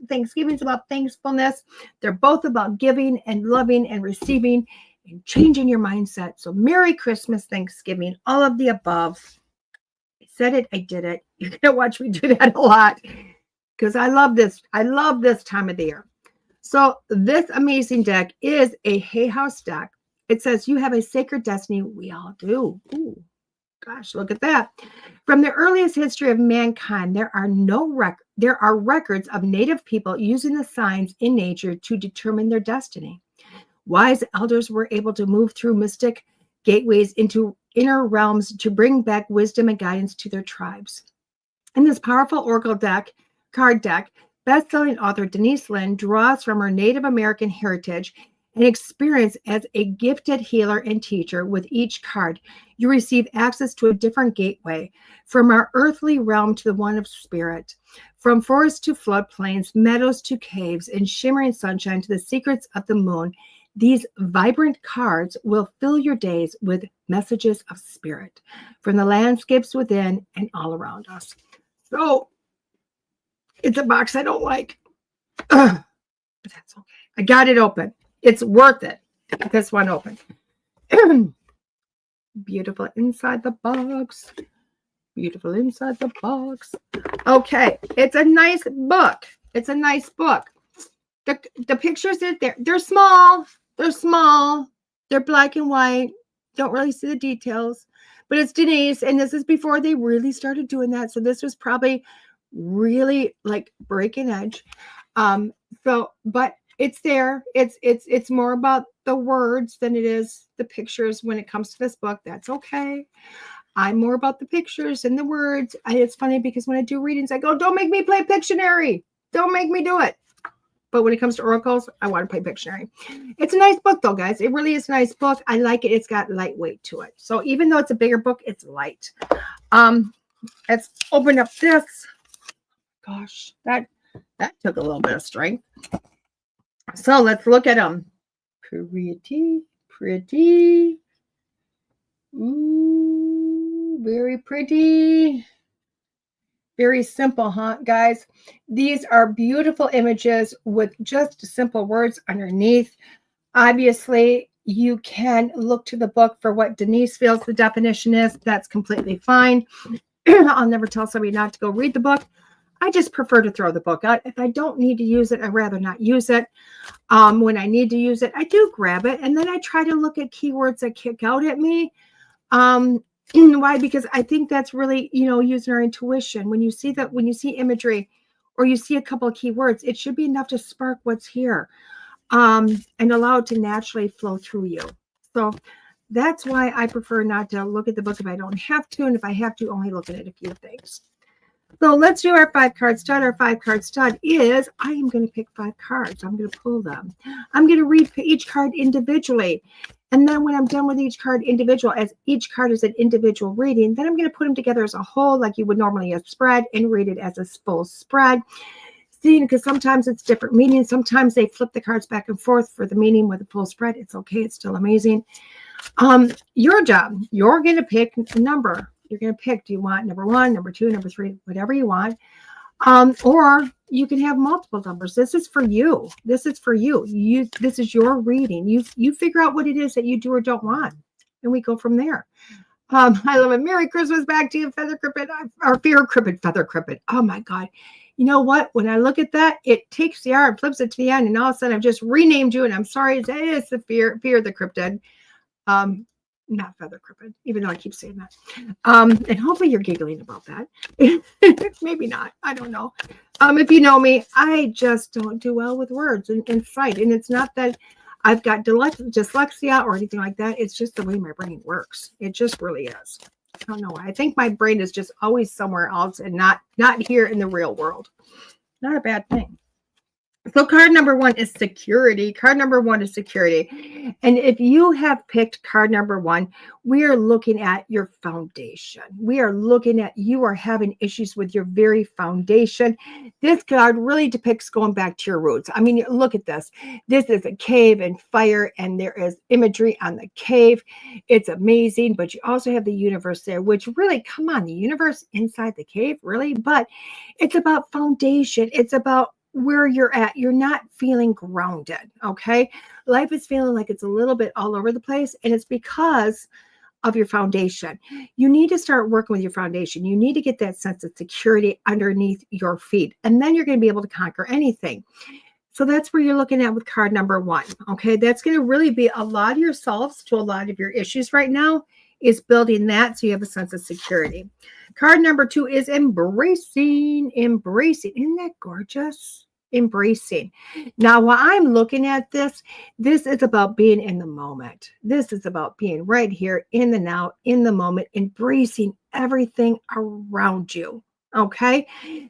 Thanksgiving is about thankfulness. They're both about giving and loving and receiving and changing your mindset. So Merry Christmas, Thanksgiving, all of the above. I said it. I did it. You're going to watch me do that a lot because I love this. I love this time of the year. So this amazing deck is a Hay House deck. It says you have a sacred destiny. We all do. Ooh. Gosh, look at that. From the earliest history of mankind, there are records of native people using the signs in nature to determine their destiny. Wise elders were able to move through mystic gateways into inner realms to bring back wisdom and guidance to their tribes. In this powerful oracle card deck, best-selling author Denise Lynn draws from her Native American heritage and experience as a gifted healer and teacher. With each card, you receive access to a different gateway, from our earthly realm to the one of spirit, from forests to floodplains, meadows to caves, and shimmering sunshine to the secrets of the moon. These vibrant cards will fill your days with messages of spirit from the landscapes within and all around us. So it's a box I don't like, but that's okay. I got it open. It's worth it. This one open. Beautiful inside the box. Beautiful inside the box. Okay. It's a nice book. It's a nice book. The pictures are there. They're small. They're small. They're black and white. Don't really see the details. But it's Denise. And this is before they really started doing that. So this was probably really like breaking edge. But it's there. It's more about the words than it is the pictures when it comes to this book. That's okay. I'm more about the pictures and the words. It's funny because when I do readings, I go, don't make me play Pictionary. Don't make me do it. But when it comes to oracles, I want to play Pictionary. It's a nice book, though, guys. It really is a nice book. I like it. It's got lightweight to it. So even though it's a bigger book, it's light. Let's open up this. Gosh, that took a little bit of strength. So let's look at them. Pretty, pretty. Ooh, very pretty. Very simple, huh, guys? These are beautiful images with just simple words underneath. Obviously, you can look to the book for what Denise feels the definition is. That's completely fine. I'll never tell somebody not to go read the book. I just prefer to throw the book out. If I don't need to use it, I'd rather not use it. When I need to use it, I do grab it. And then I try to look at keywords that kick out at me. Why? Because I think that's really, using our intuition. When you see imagery or you see a couple of keywords, it should be enough to spark what's here, and allow it to naturally flow through you. So that's why I prefer not to look at the book if I don't have to. And if I have to, only look at it a few things. So let's do our 5-card stud. Our 5-card stud is, I am going to pick 5 cards. I'm going to pull them. I'm going to read each card individually. And then when I'm done with each card individual, as each card is an individual reading, then I'm going to put them together as a whole like you would normally a spread and read it as a full spread. See, because sometimes it's different meanings. Sometimes they flip the cards back and forth for the meaning with a full spread. It's okay. It's still amazing. Your job, you're going to pick a number. You're going to pick, do you want number 1, number 2, number 3, whatever you want. Or you can have multiple numbers. This is for you. This is for you. This is your reading. You figure out what it is that you do or don't want. And we go from there. I love it. Merry Christmas back to you, Feather Crippet, or Fear Crippet, Feather Crippet. Oh my God. You know what? When I look at that, it takes the R and flips it to the end. And all of a sudden I've just renamed you. And I'm sorry. It's the Fear the Cryptid. Not Feather Crippet, even though I keep saying that. And hopefully you're giggling about that. Maybe not. I don't know. If you know me, I just don't do well with words and sight. And it's not that I've got dyslexia or anything like that. It's just the way my brain works. It just really is. I don't know why. I think my brain is just always somewhere else and not here in the real world. Not a bad thing. So card number 1 is security. Card number 1 is security. And if you have picked card number 1, we are looking at your foundation. We are looking at you are having issues with your very foundation. This card really depicts going back to your roots. I mean, look at this. This is a cave and fire, and there is imagery on the cave. It's amazing, but you also have the universe there, which really, come on, the universe inside the cave, really? But it's about foundation. It's about where you're at. You're not feeling grounded. Okay. Life is feeling like it's a little bit all over the place. And it's because of your foundation. You need to start working with your foundation. You need to get that sense of security underneath your feet. And then you're going to be able to conquer anything. So that's where you're looking at with card number 1. Okay. That's going to really be a lot of yourselves to a lot of your issues right now is building that. So you have a sense of security. Card number 2 is embracing. Embracing. Isn't that gorgeous? Embracing. Now, while I'm looking at this is about being in the moment. This is about being right here in the now, in the moment, embracing everything around you. Okay.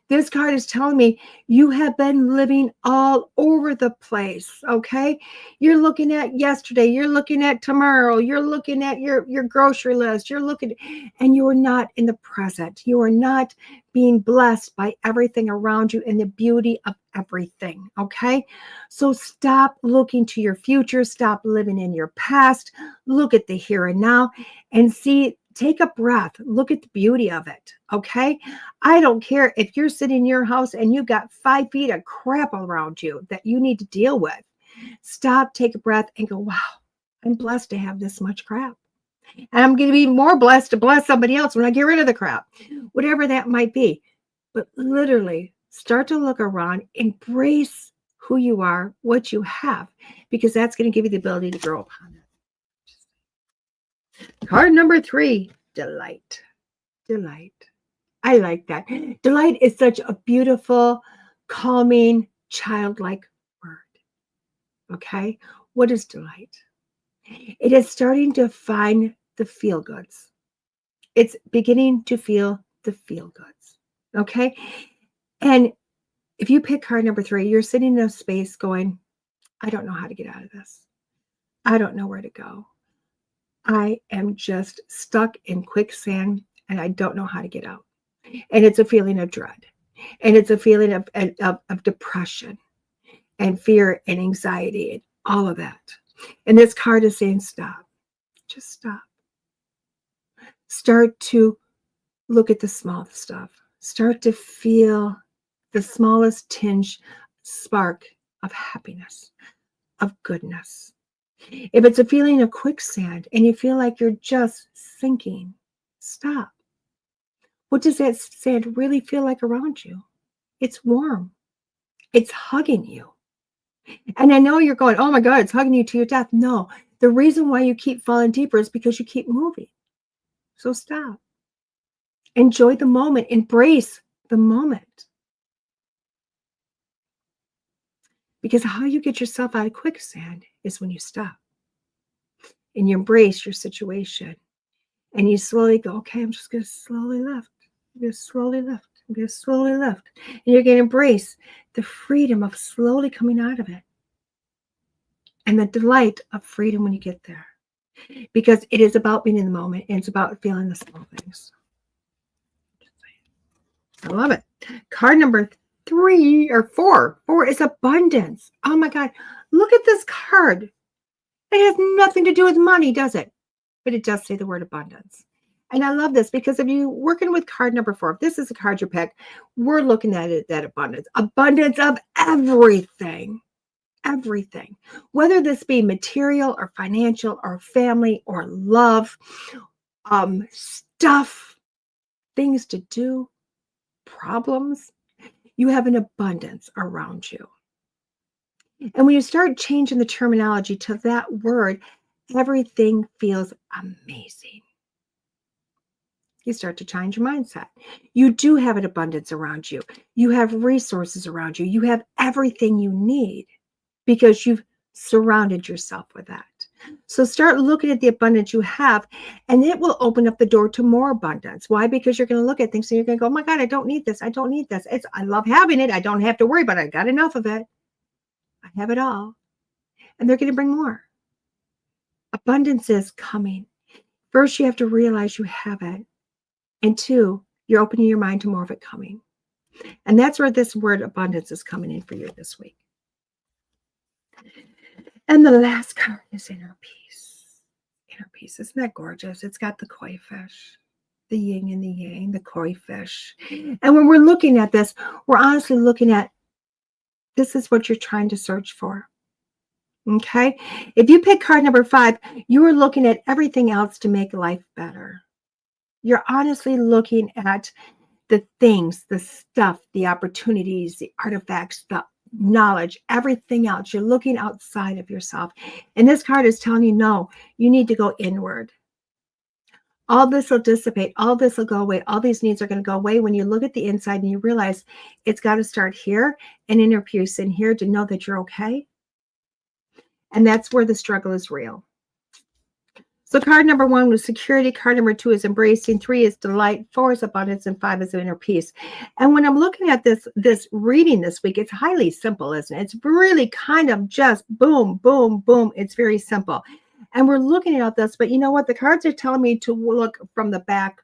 This card is telling me you have been living all over the place. Okay. You're looking at yesterday. You're looking at tomorrow. You're looking at your grocery list. You're looking, and you are not in the present. You are not being blessed by everything around you and the beauty of everything. Okay. So stop looking to your future. Stop living in your past. Look at the here and now and see. Take a breath. Look at the beauty of it. Okay. I don't care if you're sitting in your house and you've got 5 feet of crap around you that you need to deal with. Stop, take a breath and go, wow, I'm blessed to have this much crap. And I'm going to be more blessed to bless somebody else when I get rid of the crap, whatever that might be. But literally start to look around, embrace who you are, what you have, because that's going to give you the ability to grow upon it. Card number 3, delight. Delight. I like that. Delight is such a beautiful, calming, childlike word. Okay. What is delight? It is starting to find the feel goods. It's beginning to feel the feel goods. Okay. And if you pick card number 3, you're sitting in a space going, I don't know how to get out of this. I don't know where to go. I am just stuck in quicksand and I don't know how to get out. And it's a feeling of dread. And it's a feeling of depression. and fear and anxiety and all of that. And this card is saying, stop. Just stop. Start to look at the small stuff. Start to feel the smallest tinge, spark of happiness, of goodness. If it's a feeling of quicksand and you feel like you're just sinking, stop. What does that sand really feel like around you? It's warm. It's hugging you. And I know you're going, oh my God, it's hugging you to your death. No, the reason why you keep falling deeper is because you keep moving. So stop. Enjoy the moment. Embrace the moment. Because how you get yourself out of quicksand is when you stop and you embrace your situation and you slowly go, okay, I'm just going to slowly lift. I'm going to slowly lift. I'm going to slowly lift. And you're going to embrace the freedom of slowly coming out of it and the delight of freedom when you get there. Because it is about being in the moment and it's about feeling the small things. I love it. Card number 3 or 4. 4 is abundance. Oh my God. Look at this card. It has nothing to do with money, does it? But it does say the word abundance. And I love this because if you're working with card number 4, if this is a card you pick, we're looking at it, that abundance. Abundance of everything. Everything. Whether this be material or financial or family or love, stuff, things to do, problems, you have an abundance around you. And when you start changing the terminology to that word, everything feels amazing. You start to change your mindset. You do have an abundance around you. You have resources around you. You have everything you need because you've surrounded yourself with that. So start looking at the abundance you have, and it will open up the door to more abundance. Why? Because you're going to look at things and you're going to go, oh my God, I don't need this. I don't need this. I love having it. I don't have to worry about it. I got enough of it. I have it all. And they're going to bring more. Abundance is coming. First, you have to realize you have it. And 2, you're opening your mind to more of it coming. And that's where this word abundance is coming in for you this week. And the last card is inner peace. Inner peace. Isn't that gorgeous? It's got the koi fish, the yin and the yang, the koi fish. And when we're looking at this, we're honestly looking at this is what you're trying to search for. Okay? If you pick card number 5, you are looking at everything else to make life better. You're honestly looking at the things, the stuff, the opportunities, the artifacts, the knowledge, everything else. You're looking outside of yourself. And this card is telling you, no, you need to go inward. All this will dissipate. All this will go away. All these needs are going to go away when you look at the inside and you realize it's got to start here and inner peace in here to know that you're okay. And that's where the struggle is real. So card number 1 was security. Card number 2 is embracing. 3 is delight. 4 is abundance. And 5 is inner peace. And when I'm looking at this reading this week, it's highly simple, isn't it? It's really kind of just boom, boom, boom. It's very simple. And we're looking at this, but you know what? The cards are telling me to look from the back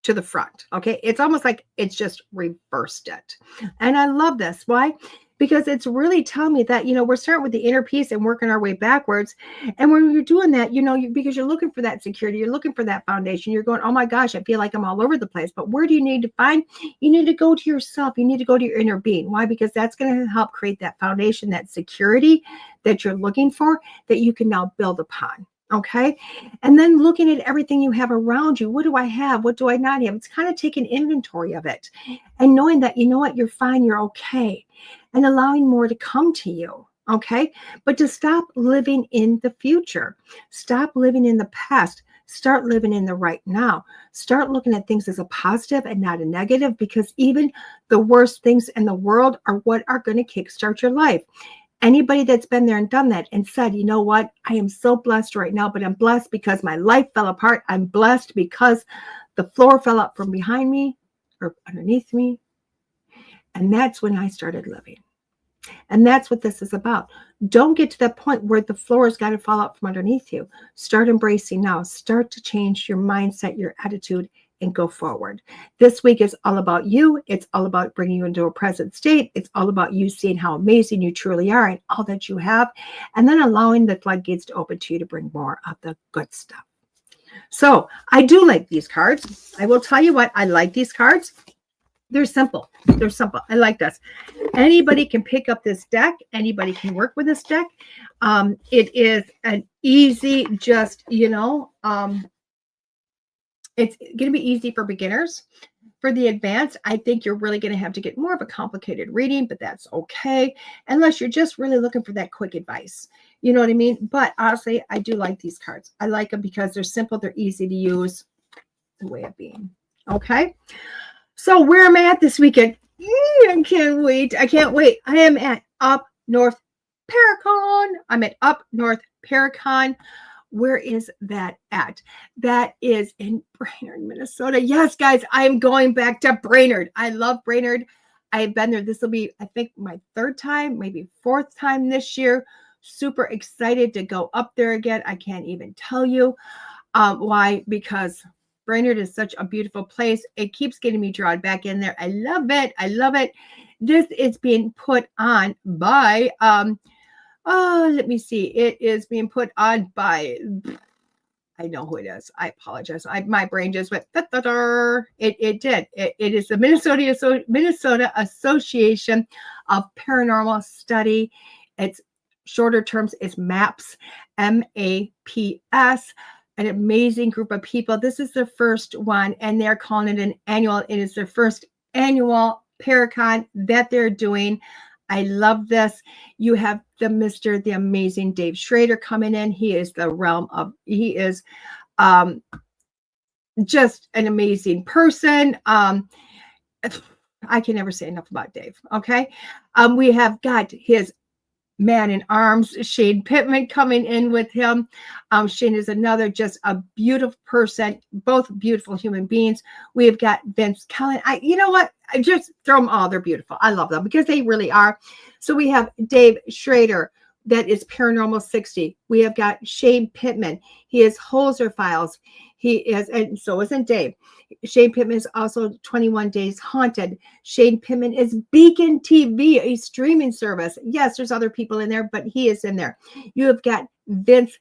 to the front. Okay. It's almost like it's just reversed it. And I love this. Why? Because it's really telling me that, we're starting with the inner peace and working our way backwards. And when you're doing that, because you're looking for that security, you're looking for that foundation, you're going, oh my gosh, I feel like I'm all over the place. But where do you need to find? You need to go to yourself. You need to go to your inner being. Why? Because that's going to help create that foundation, that security that you're looking for, that you can now build upon. Okay. And then looking at everything you have around you. What do I have? What do I not have? It's kind of taking inventory of it and knowing that, you know what, you're fine. You're okay. And allowing more to come to you. Okay. But to stop living in the future, stop living in the past, start living in the right now, start looking at things as a positive and not a negative, because even the worst things in the world are what are going to kickstart your life. Anybody that's been there and done that and said, you know what, I am so blessed right now, but I'm blessed because my life fell apart. I'm blessed because the floor fell up from behind me or underneath me. And that's when I started living. And that's what this is about. Don't get to that point where the floor has got to fall out from underneath you. Start embracing now. Start to change your mindset, your attitude, and go forward. This week is all about you. It's all about bringing you into a present state. It's all about you seeing how amazing you truly are and all that you have, and then allowing the floodgates to open to you to bring more of the good stuff. So I do like these cards. I will tell you what, I like these cards. They're simple. They're simple. I like this. Anybody can pick up this deck. Anybody can work with this deck. It is an easy, just, it's going to be easy for beginners. For the advanced, I think you're really going to have to get more of a complicated reading, but that's okay. Unless you're just really looking for that quick advice. You know what I mean? But honestly, I do like these cards. I like them because they're simple. They're easy to use. The way of being. Okay. So where am I at this weekend? I can't wait. I can't wait. I am at Up North Paracon. I'm at Up North Paracon. Where is that at? That is in Brainerd, Minnesota. Yes, guys, I am going back to Brainerd. I love Brainerd. I've been there. This will be, I think, my third time, maybe fourth time this year. Super excited to go up there again. I can't even tell you why, because Brainerd is such a beautiful place. It keeps getting me drawn back in there. I love it. I love it. This is being put on by, let me see. It is being put on by, I know who it is. I apologize. My brain just went, it did. It is the Minnesota Association of Paranormal Study. It's shorter terms is MAPS, MAPS. An amazing group of people. This is the first one, and they're calling it an annual. It is their first annual Paracon that they're doing. I love this. You have the amazing Dave Schrader coming in. He is he is just an amazing person. I can never say enough about Dave. Okay. We have got his man in arms, Shane Pittman, coming in with him. Shane is another just a beautiful person, both beautiful human beings. We have got Vince Cullen. You know what? I just throw them all. They're beautiful. I love them because they really are. So we have Dave Schrader. That is Paranormal 60. We have got Shane Pittman. He is Holzer Files. He is, and so isn't Dave. Shane Pittman is also 21 Days Haunted. Shane Pittman is Beacon TV, a streaming service. Yes, there's other people in there, but he is in there. You have got Vince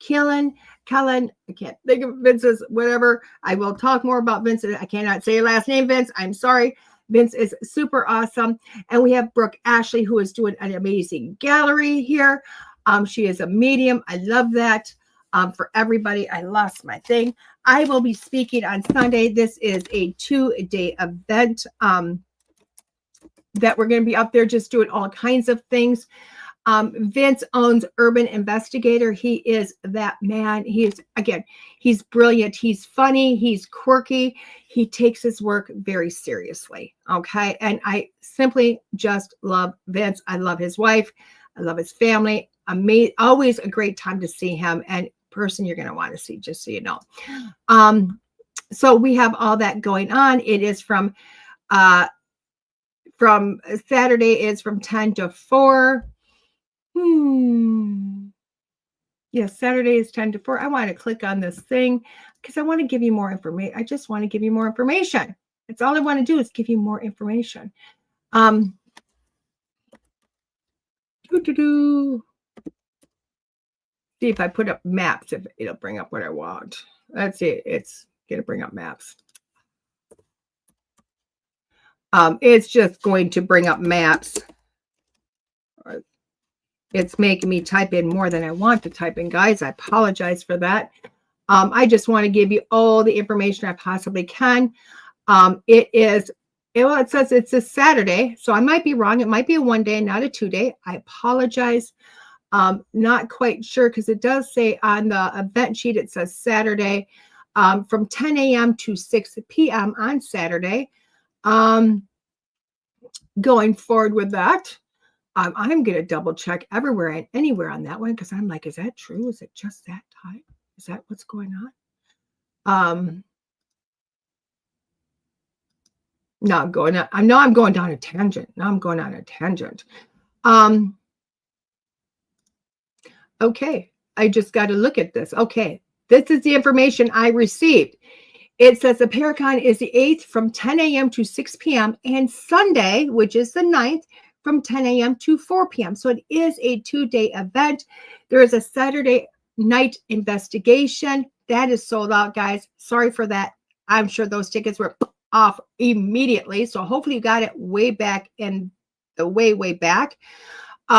Cullen. I can't think of Vince's whatever. I will talk more about Vince. I cannot say your last name, Vince. I'm sorry. Vince is super awesome. And we have Brooke Ashley, who is doing an amazing gallery here. She is a medium. I love that. For everybody, I lost my thing. I will be speaking on Sunday. This is a 2-day event that we're going to be up there just doing all kinds of things. Vince owns Urban Investigator. He is that man. He's brilliant. He's funny. He's quirky. He takes his work very seriously. Okay. And I simply just love Vince. I love his wife. I love his family. Always a great time to see him, and person you're going to want to see, just so you know. So we have all that going on. It is from Saturday is from 10 to 4. Yes, Saturday is 10 to 4. I want to click on this thing because I want to give you more information. I just want to give you more information. That's all I want to do is give you more information. See if I put up maps, if it'll bring up what I want. Let's see. It's going to bring up maps. It's just going to bring up maps. It's making me type in more than I want to type in, guys. I apologize for that. I just want to give you all the information I possibly can. It says it's a Saturday, so I might be wrong. It might be a 1-day, not a 2-day. I apologize. Not quite sure because it does say on the event sheet, it says Saturday from 10 a.m. to 6 p.m. on Saturday. Going forward with that, I'm going to double check everywhere and anywhere on that one because I'm like, is that true? Is it just that time? Is that what's going on? No, I'm going down a tangent. Now I'm going on a tangent. Okay, I just got to look at this. Okay, this is the information I received. It says the Paracon is the 8th from 10 a.m. to 6 p.m. and Sunday, which is the 9th, from 10 a.m. to 4 p.m. So it is a 2-day event. There is a Saturday night investigation. That is sold out, guys. Sorry for that. I'm sure those tickets were off immediately. So hopefully you got it way back in the way back,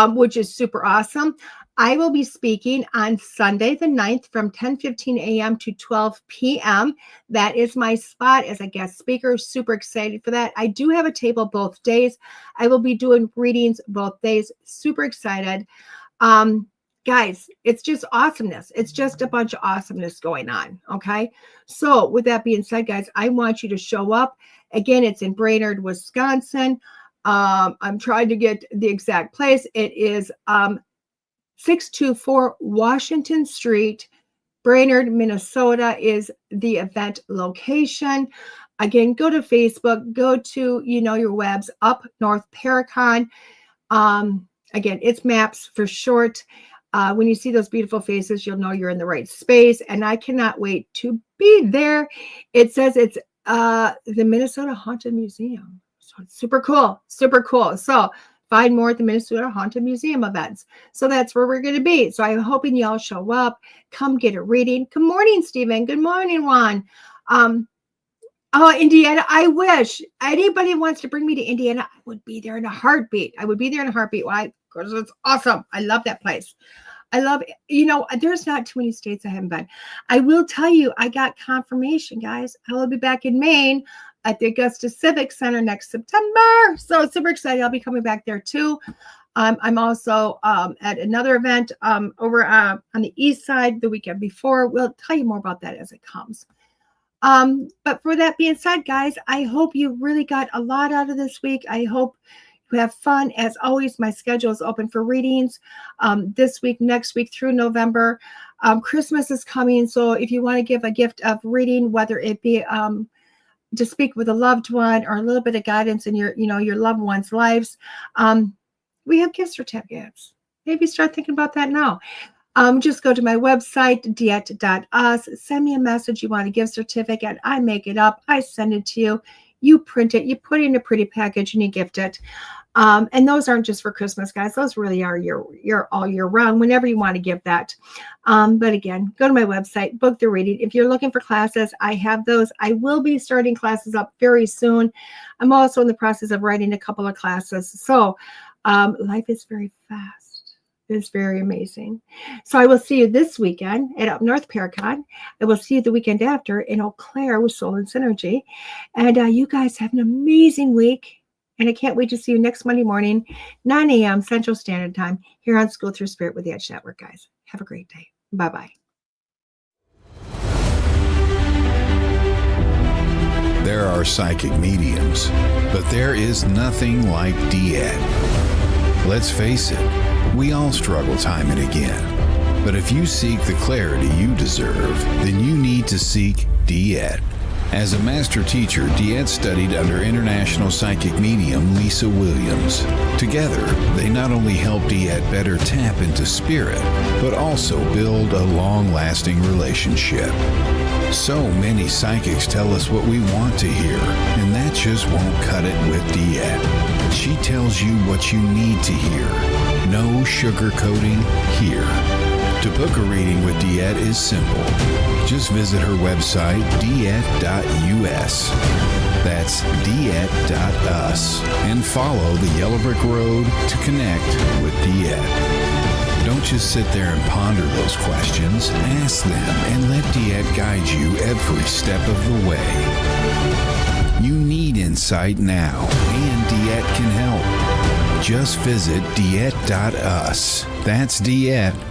which is super awesome. I will be speaking on Sunday the 9th from 10:15 a.m. to 12 p.m. That is my spot as a guest speaker. Super excited for that. I do have a table both days. I will be doing readings both days. Super excited. Guys, it's just awesomeness. It's just a bunch of awesomeness going on. Okay. So with that being said, guys, I want you to show up. Again, it's in Brainerd, Wisconsin. I'm trying to get the exact place. It is 624 Washington Street, Brainerd, Minnesota is the event location. Again, go to Facebook, go to, your webs, Up North Paracon. Again, it's MAPS for short. When you see those beautiful faces, you'll know you're in the right space. And I cannot wait to be there. It says it's the Minnesota Haunted Museum. So it's super cool, super cool. So find more at the Minnesota Haunted Museum events. So that's where we're going to be. So I'm hoping y'all show up, come get a reading. Good morning, Stephen. Good morning, Juan. Indiana, I wish anybody wants to bring me to Indiana, I would be there in a heartbeat. Why? Because it's awesome. I love that place. I love, there's not too many states I haven't been. I will tell you, I got confirmation, guys. I will be back in Maine at the Augusta Civic Center next September. So super excited. I'll be coming back there too. I'm also at another event over on the east side the weekend before. We'll tell you more about that as it comes. But for that being said, guys, I hope you really got a lot out of this week. I hope you have fun. As always, my schedule is open for readings this week, next week through November. Christmas is coming. So if you want to give a gift of reading, whether it be to speak with a loved one or a little bit of guidance in your loved ones' lives, we have gift certificates. Maybe start thinking about that now. Just go to my website, DeEtte.us. Send me a message. You want a gift certificate. I make it up. I send it to you. You print it. You put it in a pretty package and you gift it. And those aren't just for Christmas, guys. Those really are your all year round, whenever you want to give that. But again, go to my website, book the reading. If you're looking for classes, I have those. I will be starting classes up very soon. I'm also in the process of writing a couple of classes. So life is very fast. It's very amazing. So I will see you this weekend at Up North Paracon. I will see you the weekend after in Eau Claire with Soul and Synergy. And you guys have an amazing week. And I can't wait to see you next Monday morning, 9 a.m. Central Standard Time here on School Through Spirit with the Edge Network, guys. Have a great day. Bye-bye. There are psychic mediums, but there is nothing like DeEtte. Let's face it, we all struggle time and again. But if you seek the clarity you deserve, then you need to seek DeEtte. As a master teacher, DeEtte studied under international psychic medium Lisa Williams. Together, they not only help DeEtte better tap into spirit, but also build a long-lasting relationship. So many psychics tell us what we want to hear, and that just won't cut it with DeEtte. She tells you what you need to hear. No sugarcoating here. To book a reading with DeEtte is simple. Just visit her website, DeEtte.us. That's DeEtte.us. And follow the yellow brick road to connect with DeEtte. Don't just sit there and ponder those questions. Ask them and let DeEtte guide you every step of the way. You need insight now, and DeEtte can help. Just visit DeEtte.us. That's DeEtte.us.